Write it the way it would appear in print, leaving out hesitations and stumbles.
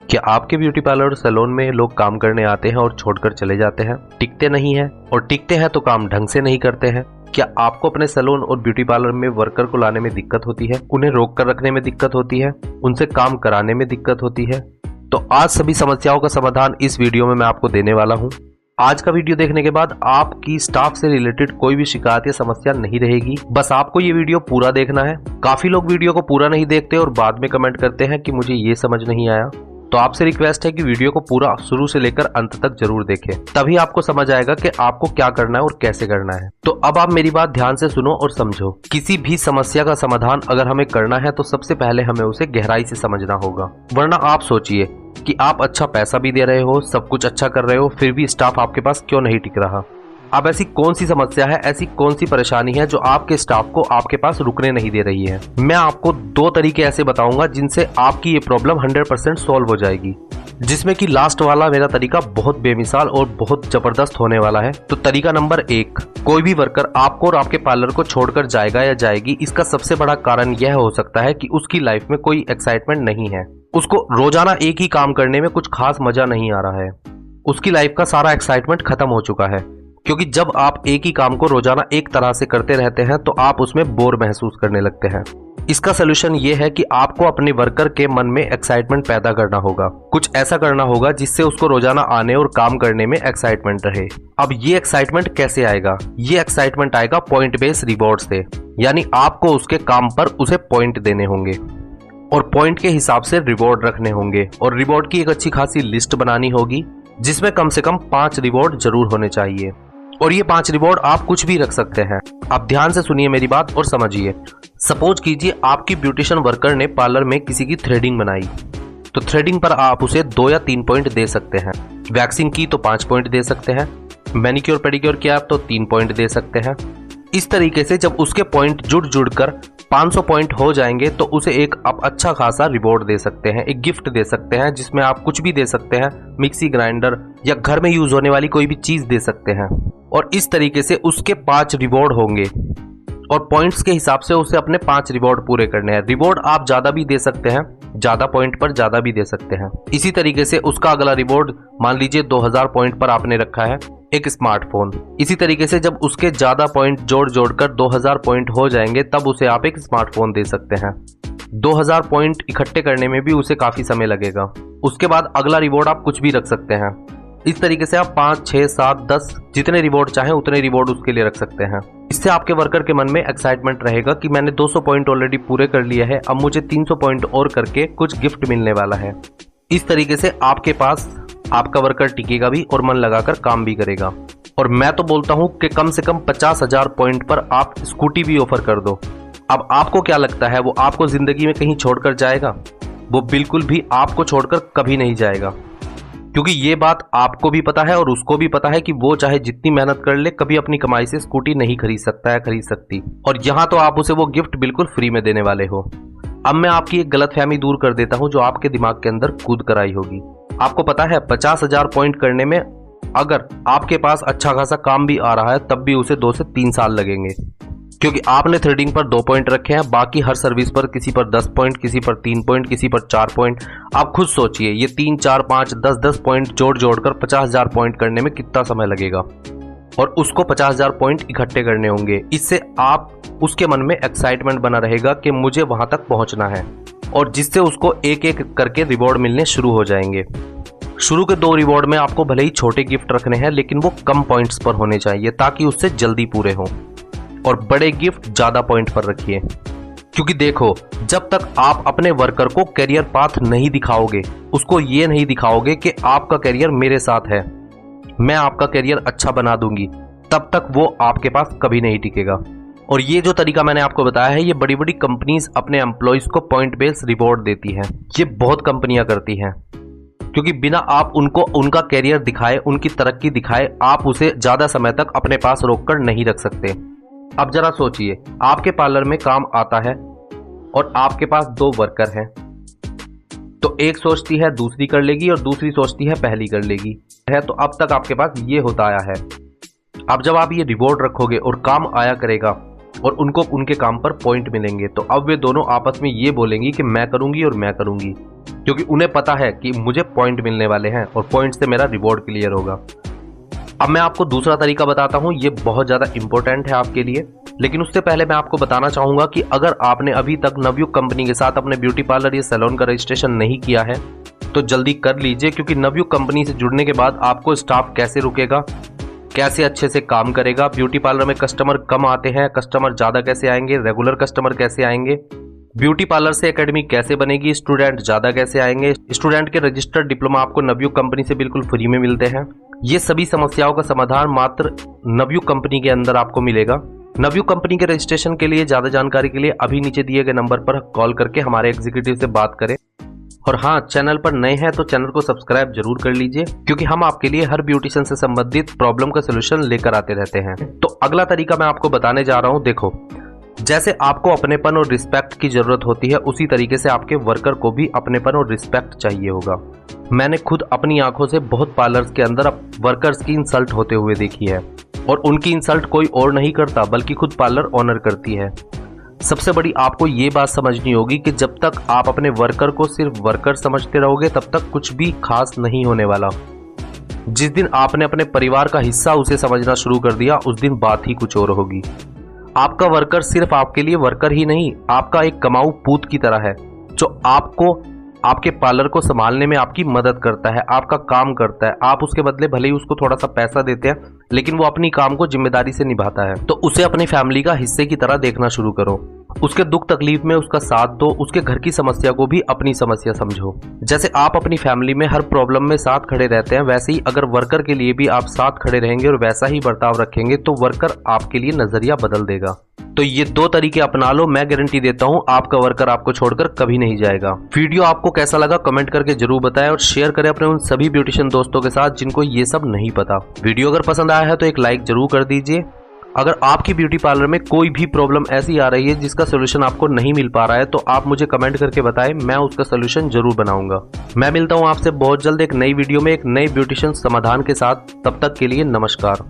क्या आपके beauty parlour और सैलून में लोग काम करने आते हैं और छोड़कर चले जाते हैं, टिकते नहीं हैं, और टिकते हैं तो काम ढंग से नहीं करते हैं? क्या आपको अपने सैलून और ब्यूटी पार्लर में वर्कर को लाने में दिक्कत होती है, उन्हें रोक कर रखने में दिक्कत होती है, उनसे काम कराने में दिक्कत होती है? तो आज सभी समस्याओं का समाधान इस वीडियो में मैं आपको देने वाला हूँ। आज का वीडियो देखने के बाद आपकी स्टाफ से रिलेटेड कोई भी शिकायत या समस्या नहीं रहेगी। बस आपको ये वीडियो पूरा देखना है। काफी लोग वीडियो को पूरा नहीं देखते और बाद में कमेंट करते हैं कि मुझे ये समझ नहीं आया। तो आपसे रिक्वेस्ट है कि वीडियो को पूरा शुरू से लेकर अंत तक जरूर देखें, तभी आपको समझ आएगा कि आपको क्या करना है और कैसे करना है। तो अब आप मेरी बात ध्यान से सुनो और समझो। किसी भी समस्या का समाधान अगर हमें करना है तो सबसे पहले हमें उसे गहराई से समझना होगा। वरना आप सोचिए कि आप अच्छा पैसा भी दे रहे हो, सब कुछ अच्छा कर रहे हो, फिर भी स्टाफ आपके पास क्यों नहीं टिक रहा। अब ऐसी कौन सी समस्या है, ऐसी कौन सी परेशानी है जो आपके स्टाफ को आपके पास रुकने नहीं दे रही है? मैं आपको दो तरीके ऐसे बताऊंगा जिनसे आपकी ये प्रॉब्लम 100% सॉल्व हो जाएगी, जिसमें कि लास्ट वाला मेरा तरीका बहुत बेमिसाल और बहुत जबरदस्त होने वाला है। तो तरीका नंबर 1, कोई भी वर्कर आपको और आपके पार्लर को छोड़कर जाएगा या जाएगी, इसका सबसे बड़ा कारण यह हो सकता है कि उसकी लाइफ में कोई एक्साइटमेंट नहीं है। उसको रोजाना एक ही काम करने में कुछ खास मजा नहीं आ रहा है। उसकी लाइफ का सारा एक्साइटमेंट खत्म हो चुका है, क्योंकि जब आप एक ही काम को रोजाना एक तरह से करते रहते हैं तो आप उसमें बोर महसूस करने लगते हैं। इसका सलूशन ये है कि आपको अपने वर्कर के मन में एक्साइटमेंट पैदा करना होगा। कुछ ऐसा करना होगा जिससे उसको रोजाना आने और काम करने में एक्साइटमेंट रहे। अब ये एक्साइटमेंट कैसे आएगा? ये एक्साइटमेंट आएगा पॉइंट बेस रिवॉर्ड से, यानी आपको उसके काम पर उसे पॉइंट देने होंगे और पॉइंट के हिसाब से रिवॉर्ड रखने होंगे, और रिवॉर्ड की एक अच्छी खासी लिस्ट बनानी होगी जिसमें कम से कम 5 रिवॉर्ड जरूर होने चाहिए। और ये 5 रिवॉर्ड आप कुछ भी रख सकते हैं। आप ध्यान से सुनिए मेरी बात और समझिए। सपोज कीजिए आपकी ब्यूटिशियन वर्कर ने पार्लर में किसी की थ्रेडिंग बनाई, तो थ्रेडिंग पर आप उसे 2 या 3 पॉइंट दे सकते हैं। वैक्सिंग की तो 5 पॉइंट दे सकते हैं। मैनिक्योर पेडिक्योर किया तो 3 पॉइंट दे सकते हैं। इस तरीके से जब उसके पॉइंट जुड़ कर 500 पॉइंट हो जाएंगे तो उसे एक आप अच्छा खासा रिवॉर्ड दे सकते हैं, एक गिफ्ट दे सकते हैं, जिसमें आप कुछ भी दे सकते हैं, मिक्सी ग्राइंडर या घर में यूज होने वाली कोई भी चीज दे सकते हैं। और इस तरीके से उसके 5 रिवॉर्ड होंगे और पॉइंट्स के हिसाब से उसे अपने 5 रिवॉर्ड पूरे करने हैं। रिवॉर्ड आप ज्यादा भी दे सकते हैं, ज्यादा पॉइंट पर ज्यादा भी दे सकते हैं। इसी तरीके से उसका अगला रिवॉर्ड मान लीजिए 2000 पॉइंट पर आपने रखा है एक स्मार्टफोन। इसी तरीके से जब उसके ज्यादा पॉइंट जोड़कर 2000 पॉइंट हो जाएंगे तब उसे आप एक स्मार्टफोन दे सकते हैं। 2000 पॉइंट इकट्ठे करने में भी उसे काफी समय लगेगा। उसके बाद अगला रिवॉर्ड आप कुछ भी रख सकते हैं। इस तरीके से आप 5, 6, 7, 10 जितने रिवॉर्ड चाहें उतने रिवॉर्ड उसके लिए रख सकते हैं। इससे आपके वर्कर के मन में एक्साइटमेंट रहेगा कि मैंने 200 पॉइंट ऑलरेडी पूरे कर लिए हैं, अब मुझे 300 पॉइंट और करके कुछ गिफ्ट मिलने वाला है। इस तरीके से आपके पास आपका वर्कर टिकेगा भी और मन लगाकर काम भी करेगा। और मैं तो बोलता हूं कि कम से कम 50,000 पॉइंट पर आप स्कूटी भी ऑफर कर दो। अब आपको क्या लगता है, वो आपको जिंदगी में कहीं छोड़कर जाएगा? वो बिल्कुल भी आपको छोड़कर कभी नहीं जाएगा, क्योंकि ये बात आपको भी पता है और उसको भी पता है कि वो चाहे जितनी मेहनत कर ले कभी अपनी कमाई से स्कूटी नहीं खरीद सकता है, खरीद सकती। और यहाँ तो आप उसे वो गिफ्ट बिल्कुल फ्री में देने वाले हो। अब मैं आपकी एक गलतफहमी दूर कर देता हूँ जो आपके दिमाग के अंदर कूद कर आई होगी। आपको पता है 50,000 पॉइंट करने में अगर आपके पास अच्छा खासा काम भी आ रहा है तब भी उसे 2 से 3 साल लगेंगे, क्योंकि आपने थ्रेडिंग पर 2 पॉइंट रखे हैं, बाकी हर सर्विस पर किसी पर 10 पॉइंट, किसी पर 3 पॉइंट, किसी पर 4 पॉइंट। आप खुद सोचिए ये 3, 4, 5, 10 पॉइंट जोड़कर 50,000 पॉइंट करने में कितना समय लगेगा, और उसको 50,000 पॉइंट इकट्ठे करने होंगे। इससे आप उसके मन में एक्साइटमेंट बना रहेगा कि मुझे वहां तक पहुंचना है, और जिससे उसको एक एक करके रिवॉर्ड मिलने शुरू हो जाएंगे। शुरू के 2 रिवॉर्ड में आपको भले ही छोटे गिफ्ट रखने हैं, लेकिन वो कम पॉइंट्स पर होने चाहिए ताकि उससे जल्दी पूरे हों, और बड़े गिफ्ट ज्यादा पॉइंट पर रखिए। क्योंकि देखो, जब तक आप अपने वर्कर को करियर पाथ नहीं दिखाओगे, उसको ये नहीं दिखाओगे कि आपका करियर मेरे साथ है, मैं आपका करियर अच्छा बना दूंगी, तब तक वो आपके पास कभी नहीं टिकेगा। और ये जो तरीका मैंने आपको बताया है, ये बड़ी बड़ी कंपनीज अपने एम्प्लॉइज को पॉइंट बेस रिवॉर्ड देती हैं। ये बहुत कंपनियां करती हैं, क्योंकि बिना आप उनको उनका करियर दिखाए, उनकी तरक्की दिखाए, आप उसे ज्यादा समय तक अपने पास रोककर नहीं रख सकते। अब जरा सोचिए, आपके पार्लर में काम आता है और आपके पास 2 वर्कर हैं, तो एक सोचती है दूसरी कर लेगी और दूसरी सोचती है पहली कर लेगी है। तो अब तक आपके पास ये होता आया है। अब जब आप ये रिवॉर्ड रखोगे और काम आया करेगा और उनको उनके काम पर पॉइंट मिलेंगे। तो अब वे दोनों आपस में ये बोलेंगी कि मैं करूंगी और मैं करूंगी, क्योंकि उन्हें पता है कि मुझे पॉइंट मिलने वाले हैं और पॉइंट से मेरा रिवॉर्ड क्लियर होगा। अब मैं आपको दूसरा तरीका बताता हूं, ये बहुत ज़्यादा इंपॉर्टेंट है आपके लिए। लेकिन उससे पहले मैं आपको बताना चाहूँगा कि अगर आपने अभी तक नवयुग कंपनी के साथ अपने ब्यूटी पार्लर या सैलून का रजिस्ट्रेशन नहीं किया है तो जल्दी कर लीजिए, क्योंकि नवयुग कंपनी से जुड़ने के बाद आपको स्टाफ कैसे रुकेगा, कैसे अच्छे से काम करेगा, ब्यूटी पार्लर में कस्टमर कम आते हैं, कस्टमर ज़्यादा कैसे आएंगे, रेगुलर कस्टमर कैसे आएंगे, ब्यूटी पार्लर से एकेडमी कैसे बनेगी, स्टूडेंट ज़्यादा कैसे आएंगे, स्टूडेंट के रजिस्टर्ड डिप्लोमा आपको नवयुग कंपनी से बिल्कुल फ्री में मिलते हैं। ये सभी समस्याओं का समाधान मात्र नवयुग कंपनी के अंदर आपको मिलेगा। नवयुग कंपनी के रजिस्ट्रेशन के लिए ज़्यादा जानकारी के लिए अभी नीचे दिए गए नंबर पर कॉल करके हमारे एग्जीक्यूटिव से बात करें। और हाँ, चैनल पर नए हैं तो चैनल को सब्सक्राइब जरूर कर लीजिए, क्योंकि हम आपके लिए हर ब्यूटिशियन से संबंधित प्रॉब्लम का सलूशन लेकर आते रहते हैं। तो अगला तरीका मैं आपको बताने जा रहा हूँ। देखो, जैसे आपको अपनेपन और रिस्पेक्ट की जरूरत होती है, उसी तरीके से आपके वर्कर को भी अपनेपन और रिस्पेक्ट चाहिए होगा। मैंने खुद अपनी आंखों से बहुत पार्लर्स के अंदर वर्कर्स की इंसल्ट होते हुए देखी है, और उनकी इंसल्ट कोई और नहीं करता बल्कि खुद पार्लर ओनर करती है। सबसे बड़ी आपको ये बात समझनी होगी कि जब तक आप अपने वर्कर को सिर्फ वर्कर समझते रहोगे तब तक कुछ भी खास नहीं होने वाला। जिस दिन आपने अपने परिवार का हिस्सा उसे समझना शुरू कर दिया, उस दिन बात ही कुछ और होगी। आपका वर्कर सिर्फ आपके लिए वर्कर ही नहीं, आपका एक कमाऊ पूत की तरह है, जो आपको आपके पार्लर को संभालने में आपकी मदद करता है, आपका काम करता है। आप उसके बदले भले ही उसको थोड़ा सा पैसा देते हैं, लेकिन वो अपनी काम को जिम्मेदारी से निभाता है। तो उसे अपनी फैमिली का हिस्से की तरह देखना शुरू करो। उसके दुख तकलीफ में उसका साथ दो, उसके घर की समस्या को भी अपनी समस्या समझो। जैसे आप अपनी फैमिली में हर प्रॉब्लम में साथ खड़े रहते हैं, वैसे ही अगर वर्कर के लिए भी आप साथ खड़े रहेंगे और वैसा ही बर्ताव रखेंगे तो वर्कर आपके लिए नजरिया बदल देगा। तो ये दो तरीके अपना लो, मैं गारंटी देता हूँ आपका वर्कर आपको छोड़कर कभी नहीं जाएगा। वीडियो आपको कैसा लगा कमेंट करके जरूर बताएं और शेयर करें अपने उन सभी ब्यूटिशियन दोस्तों के साथ जिनको ये सब नहीं पता। वीडियो अगर पसंद आया है तो एक लाइक जरूर कर दीजिए। अगर आपकी ब्यूटी पार्लर में कोई भी प्रॉब्लम ऐसी आ रही है जिसका सोल्यूशन आपको नहीं मिल पा रहा है तो आप मुझे कमेंट करके बताएं, मैं उसका सोल्यूशन जरूर बनाऊंगा। मैं मिलता हूं आपसे बहुत जल्द एक नई वीडियो में एक नई ब्यूटिशियन समाधान के साथ। तब तक के लिए नमस्कार।